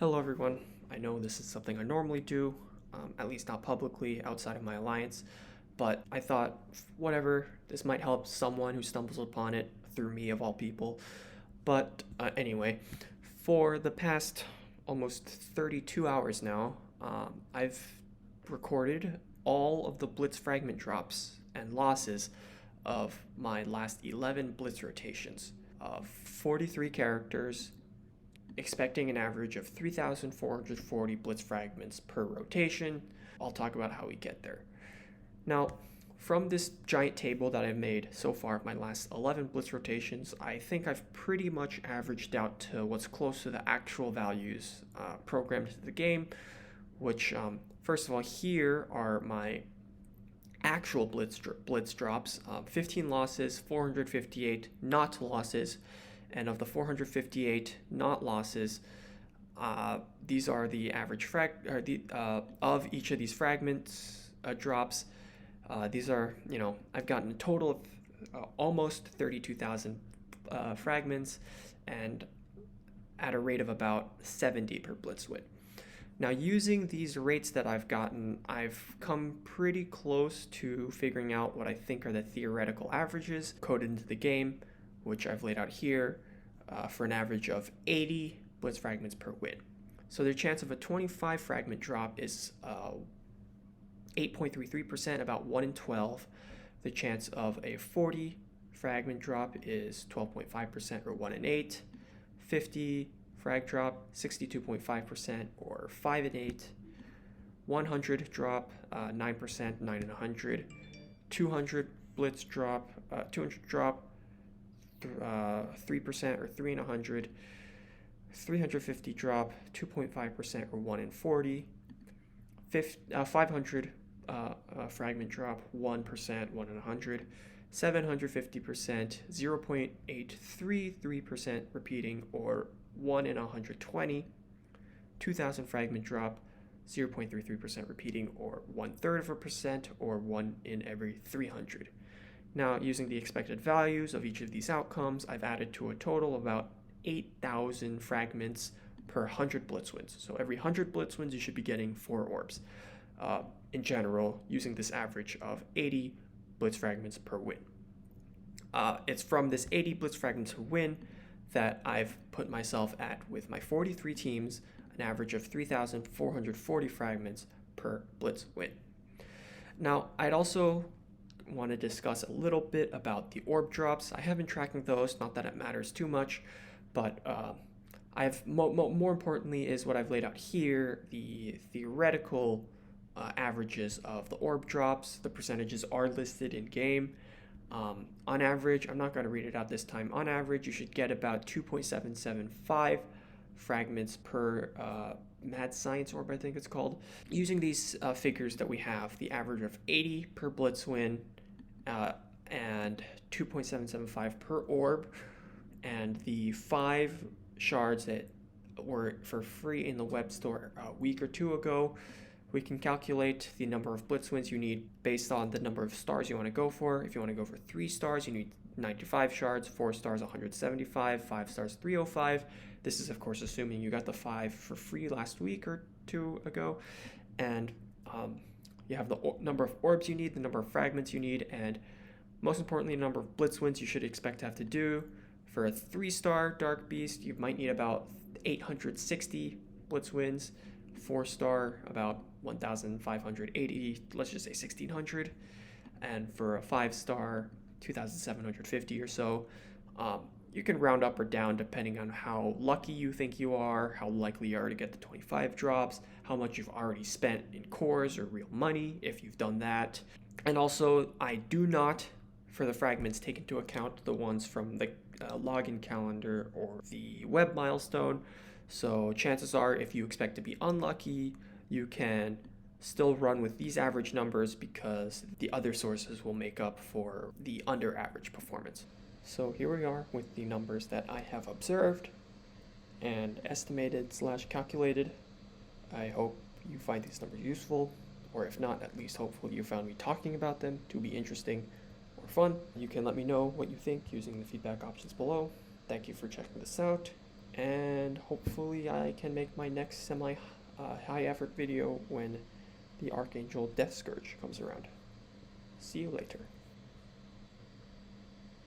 Hello everyone. I know this is something I normally do, at least not publicly outside of my alliance, but I thought, whatever, this might help someone who stumbles upon it through me of all people. But anyway, for the past almost 32 hours now, I've recorded all of the Blitz fragment drops and losses of my last 11 Blitz rotations of 43 characters, expecting an average of 3,440 Blitz fragments per rotation. I'll talk about how we get there. Now, from this giant table that I've made so far of my last 11 Blitz rotations, I think I've pretty much averaged out to what's close to the actual values programmed into the game, which, first of all, here are my actual Blitz drops, 15 losses, 458 not losses, and of the 458 not losses, these are the average of each of these fragments drops. These are, I've gotten a total of almost 32,000 fragments, and at a rate of about 70 per Blitz win. Now, using these rates that I've gotten, I've come pretty close to figuring out what I think are the theoretical averages coded into the game, which I've laid out here for an average of 80 Blitz fragments per win. So the chance of a 25 fragment drop is 8.33%, about 1 in 12. The chance of a 40 fragment drop is 12.5%, or 1 in 8. 50 frag drop, 62.5%, or 5 in 8. 100 drop, 9%, 9 in 100. 200 blitz drop, 200 drop, 3%, or 3 in 100. 350 drop, 2.5%, or 1 in 40. 500 fragment drop, 1%, 1 in 100. 750%, 0.833% repeating, or 1 in 120. 2,000 fragment drop, 0.33% repeating, or 1/3%, or 1 in every 300. Now, using the expected values of each of these outcomes, I've added to a total of about 8,000 fragments per 100 blitz wins. So every 100 blitz wins, you should be getting 4 orbs. In general, using this average of 80 blitz fragments per win. It's from this 80 blitz fragments per win that I've put myself at, with my 43 teams, an average of 3,440 fragments per blitz win. Now, I'd also want to discuss a little bit about the orb drops. I have been tracking those, not that it matters too much, but I've more importantly is what I've laid out here, the theoretical averages of the orb drops. The percentages are listed in game. On average, I'm not going to read it out this time. On average, you should get about 2.775 fragments per Mad Science Orb, I think it's called. Using these figures that we have, the average of 80 per blitz win and 2.775 per orb, and the 5 shards that were for free in the web store a week or two ago, we can calculate the number of blitz wins you need based on the number of stars you want to go for. If you want to go for 3 stars, you need 95 shards, 4 stars, 175, 5 stars, 305. This is, of course, assuming you got the 5 for free last week or two ago. And you have the number of orbs you need, the number of fragments you need, and most importantly, the number of blitz wins you should expect to have to do. For a 3-star Dark Beast, you might need about 860 blitz wins. 4-star, about 1,580, let's just say 1,600. And for a 5-star, 2,750 or so. You can round up or down depending on how lucky you think you are, how likely you are to get the 25 drops, how much you've already spent in cores or real money, if you've done that. And also, I do not, for the fragments, take into account the ones from the login calendar or the web milestone. So chances are, if you expect to be unlucky, you can still run with these average numbers, because the other sources will make up for the under average performance. So here we are with the numbers that I have observed and estimated / calculated. I hope you find these numbers useful, or if not, at least hopefully you found me talking about them to be interesting or fun. You can let me know what you think using the feedback options below. Thank you for checking this out. and hopefully I can make my next semi high effort video when the Archangel Death Scourge comes around. See you later.